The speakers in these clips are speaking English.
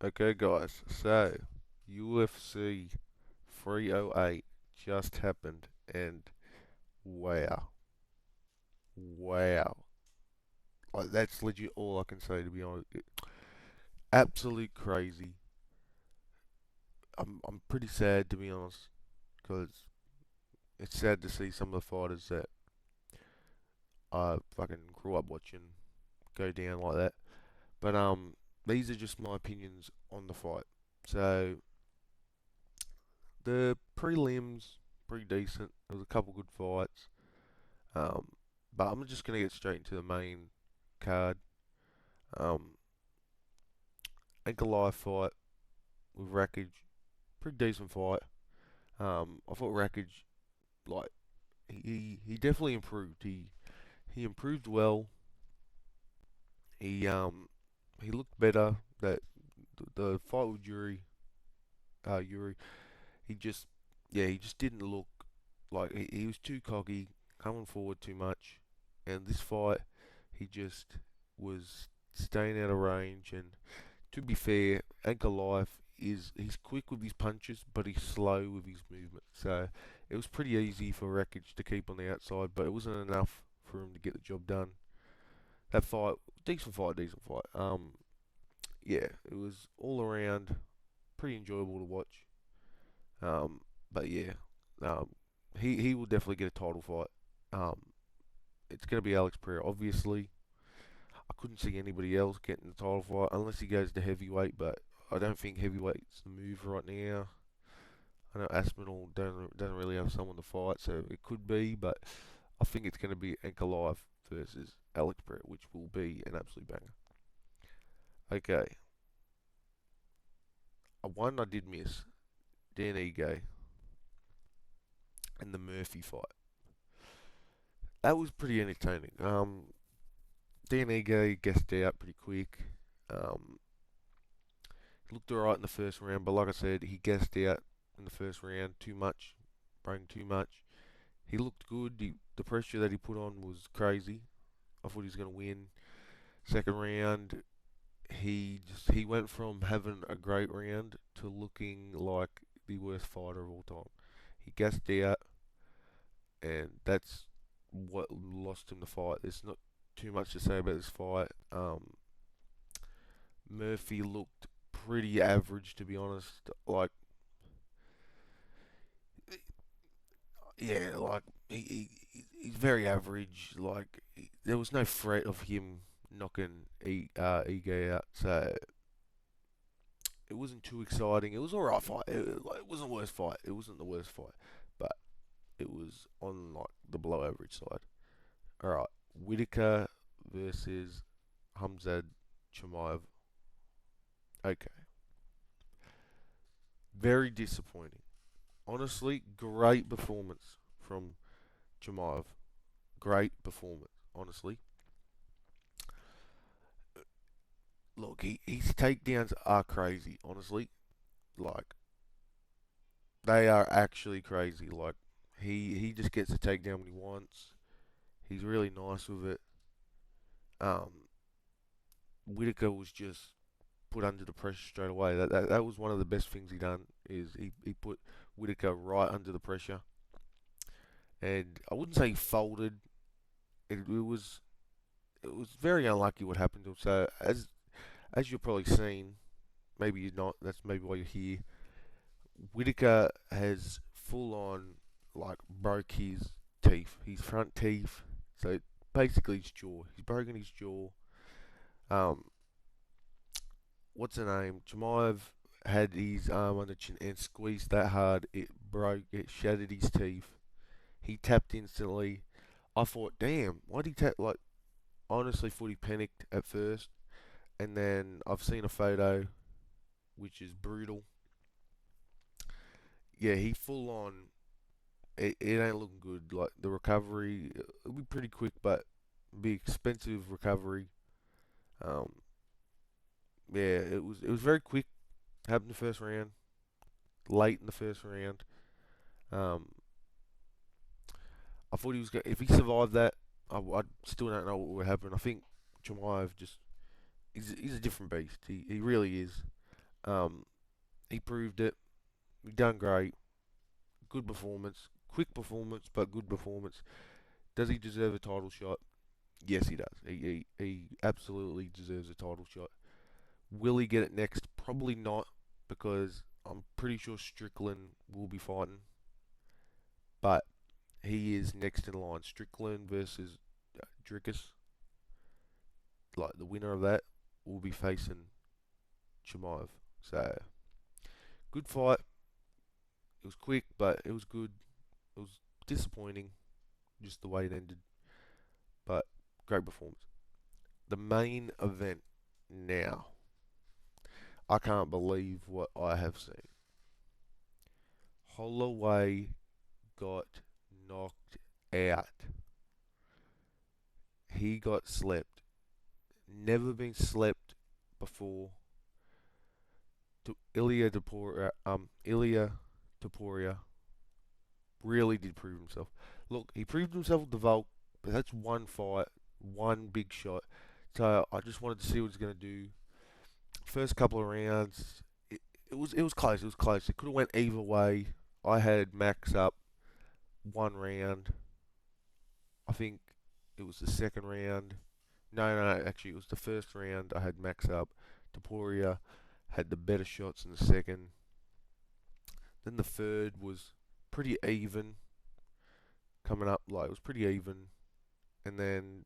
Okay, guys, so UFC 308 just happened, and wow, wow. Like, that's legit all I can say, to be honest. Absolute crazy. I'm pretty sad, to be honest, because it's sad to see some of the fighters that I fucking grew up watching go down like that. But these are just my opinions on the fight. So the prelims pretty decent. There was a couple good fights. Um, but I'm just gonna get straight into the main card. Um, Ankalaev fight with Rakić, pretty decent fight. I thought Rakić, like, he definitely improved. He improved well. He he looked better. That the fight with Yuri, he just he just didn't look like he was too cocky, coming forward too much. And this fight, he just was staying out of range. And to be fair, Ankalaev he's quick with his punches, but he's slow with his movement. So it was pretty easy for Rakić to keep on the outside, but it wasn't enough for him to get the job done. That fight, decent fight, decent fight. Yeah, it was all around pretty enjoyable to watch. But yeah, um, he will definitely get a title fight. Um, it's going to be Alex Pereira, obviously. I couldn't see anybody else getting the title fight unless he goes to heavyweight, but I don't think heavyweight's the move right now. I know Aspinall doesn't really have someone to fight, so it could be, but I think it's going to be Ankalaev versus Alex Pereira, which will be an absolute banger. Okay, one I did miss, Dan Ige and the Murphy fight. That was pretty entertaining. Dan Ige guessed out pretty quick. Um, Looked alright in the first round, but like I said, he gassed out in the first round too much, bring too much. He looked good. The pressure that he put on was crazy. I thought he was going to win. Second round, he went from having a great round to looking like the worst fighter of all time. He gassed out, and that's what lost him the fight. There's not too much to say about this fight. Murphy looked pretty average, to be honest. Like, yeah, like he's very average. Like, there was no threat of him knocking Ige out, so it wasn't too exciting. It was alright fight. It wasn't the worst fight. It wasn't the worst fight, but it was on like the below average side. All right, Whittaker versus Khamzat Chimaev. Okay, very disappointing. Honestly, great performance from Chimaev. Great performance, honestly. Look, his takedowns are crazy, honestly. Like, they are actually crazy. Like, he just gets a takedown when he wants. He's really nice with it. Um, Whitaker was just put under the pressure straight away. That was one of the best things he done is he put Whitaker right under the pressure. And I wouldn't say he folded. It was very unlucky what happened to him. So as you've probably seen, maybe you're not. That's maybe why you're here. Whitaker has full on like broke his front teeth. So basically his jaw. He's broken his jaw. Um, what's the name? Chimaev had his arm on the chin and squeezed that hard. It broke. It shattered his teeth. He tapped instantly. I thought, damn, why'd he tap? Like, honestly, thought he panicked at first, and then I've seen a photo, which is brutal. Yeah, he full on. It ain't looking good. Like the recovery, it'll be pretty quick, but be expensive recovery. Um, yeah, it was very quick. Happened the first round, late in the first round. Um, I thought he was going. If he survived that, I still don't know what would happen. I think Chimaev just he's a different beast. He really is. Um, he proved it. He done great. Good performance. Quick performance, but good performance. Does he deserve a title shot? Yes, he does. He absolutely deserves a title shot. Will he get it next? Probably not, because I'm pretty sure Strickland will be fighting. But he is next in line. Strickland versus Drickus. Like, the winner of that will be facing Chimaev. So, good fight. It was quick, but it was good. It was disappointing, just the way it ended. But great performance. The main event now. I can't believe what I have seen. Holloway got knocked out. He got slept. Never been slept before. Ilia Topuria really did prove himself. Look, he proved himself with the Volk, but that's one fight, one big shot. So I just wanted to see what he's gonna do. First couple of rounds, it was close. It was close. It could have went either way. I had Max up one round. I think it was the second round. No, actually it was the first round. I had Max up. Topuria had the better shots in the second. Then the third was pretty even coming up. Like, it was pretty even, and then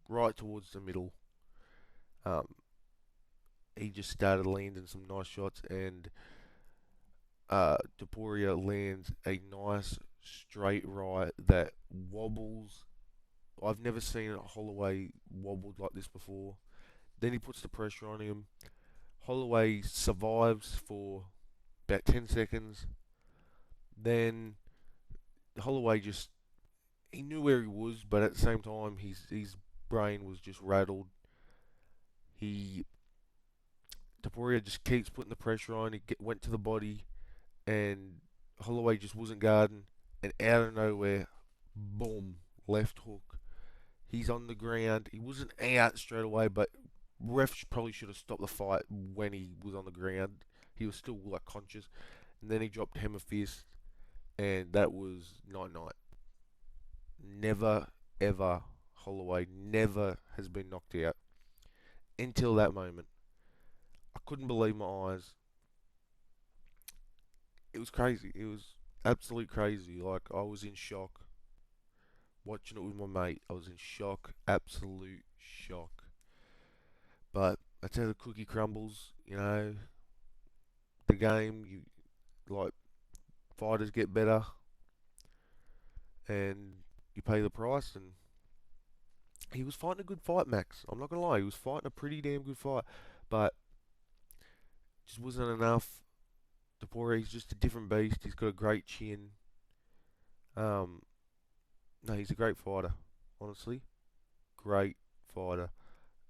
right towards the middle, um, he just started landing some nice shots, and Topuria lands a nice straight right that wobbles. I've never seen Holloway wobbled like this before. Then he puts the pressure on him. Holloway survives for about 10 seconds. Then Holloway just, he knew where he was, but at the same time, his brain was just rattled. He Topuria just keeps putting the pressure on. Went to the body, and Holloway just wasn't guarding. And out of nowhere, boom, left hook. He's on the ground. He wasn't out straight away, but refs probably should have stopped the fight when he was on the ground. He was still like conscious, and then he dropped hammer fist, and that was night night. Never ever Holloway never has been knocked out until that moment. I couldn't believe my eyes. It was crazy. It was absolute crazy. Like, I was in shock watching it with my mate. I was in shock, absolute shock. But that's how the cookie crumbles. The game. You like fighters get better, and you pay the price. And he was fighting a good fight, Max. I'm not gonna lie. He was fighting a pretty damn good fight, but just wasn't enough. Topuria, he's just a different beast. He's got a great chin. Um, no, he's a great fighter. Honestly, great fighter.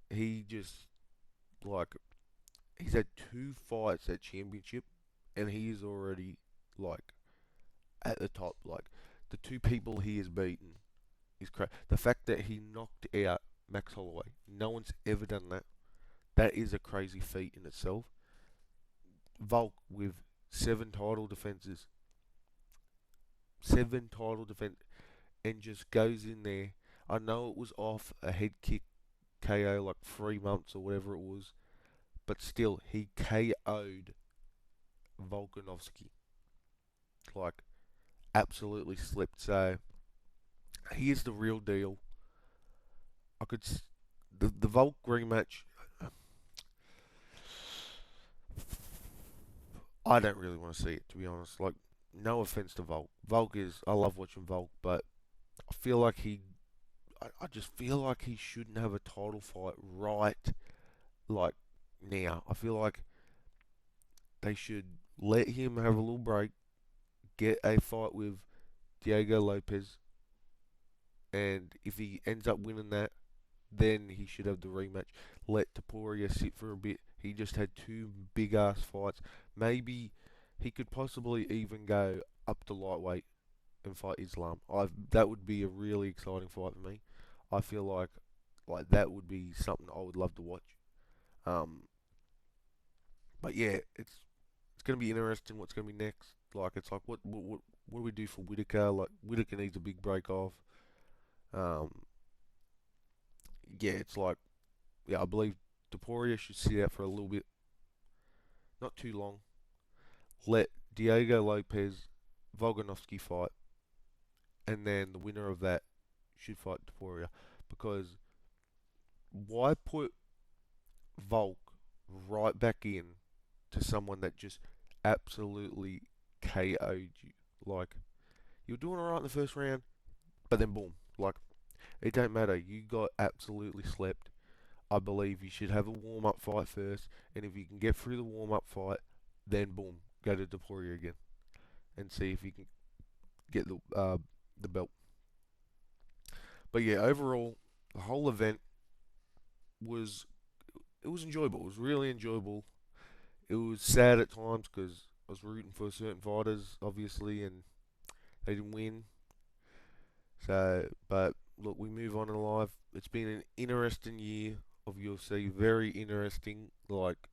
He just like he's had two fights at championship, and he is already like at the top. Like, the two people he has beaten is crazy. The fact that he knocked out Max Holloway, no one's ever done that. That is a crazy feat in itself. Volk with 7 title defenses, 7 title defense, and just goes in there. I know it was off a head kick KO like 3 months or whatever it was, but still, he KO'd Volkanovski. Like, absolutely slipped. So, he is the real deal. I could. The Volk rematch, I don't really want to see it, to be honest. Like, no offense to Volk. I love watching Volk, but I feel like I just feel like he shouldn't have a title fight right, like, now. I feel like they should let him have a little break, get a fight with Diego Lopez, and if he ends up winning that, then he should have the rematch. Let Topuria sit for a bit. He just had two big ass fights. Maybe he could possibly even go up to lightweight and fight Islam. That would be a really exciting fight for me. I feel like that would be something I would love to watch. Um, but But yeah, it's gonna be interesting. What's gonna be next? Like it's like what do we do for Whittaker? Like Whittaker needs a big break off. Um, yeah, it's like yeah, I believe Topuria should sit out for a little bit, not too long. Let Diego Lopez Volkanovski fight, and then the winner of that should fight Topuria. Because why put Volk right back in to someone that just absolutely KO'd you? Like you were doing alright in the first round, but then boom, like it don't matter. You got absolutely slept. I believe you should have a warm up fight first, and if you can get through the warm up fight, then boom, go to Topuria again and see if you can get the belt. But yeah, overall, the whole event was it was enjoyable. It was really enjoyable. It was sad at times because I was rooting for certain fighters, obviously, and they didn't win. So, but look, we move on in life. It's been an interesting year of UFC, very interesting. Like,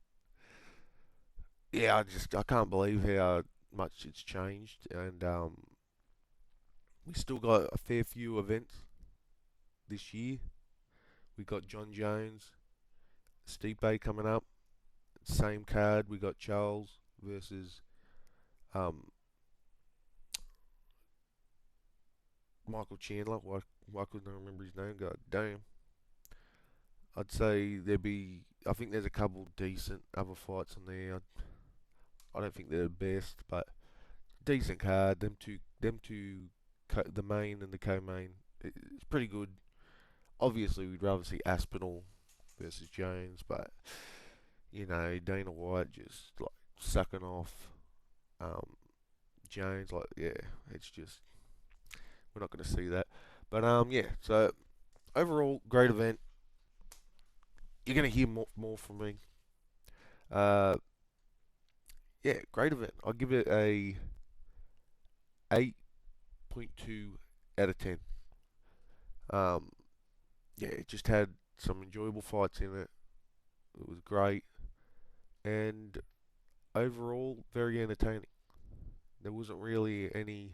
yeah, I can't believe how much it's changed, and we still got a fair few events this year. We got John Jones, Stipe coming up. Same card. We got Charles versus um, Michael Chandler. Why couldn't I remember his name? God damn. I'd say there'd be. I think there's a couple decent other fights on there. I don't think they're the best, but decent card. Them two, the main and the co-main. It's pretty good. Obviously, we'd rather see Aspinall versus Jones, but Dana White just like sucking off um, Jones. Like, yeah, it's just we're not going to see that. But yeah. So overall, great event. You're going to hear more from me. Uh, yeah, great event. I'll give it a 8.2 out of 10. Um, yeah, it just had some enjoyable fights in it. It was great, and overall very entertaining. There wasn't really any.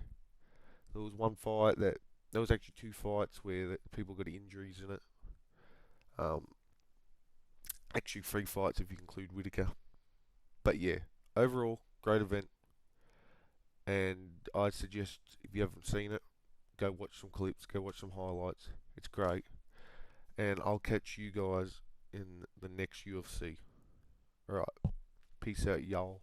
There was one fight that there was actually two fights where people got injuries in it. Um, actually three fights if you include Whittaker. But yeah, overall great event, and I suggest if you haven't seen it, go watch some clips, go watch some highlights. It's great, and I'll catch you guys in the next UFC. Alright, peace out, y'all.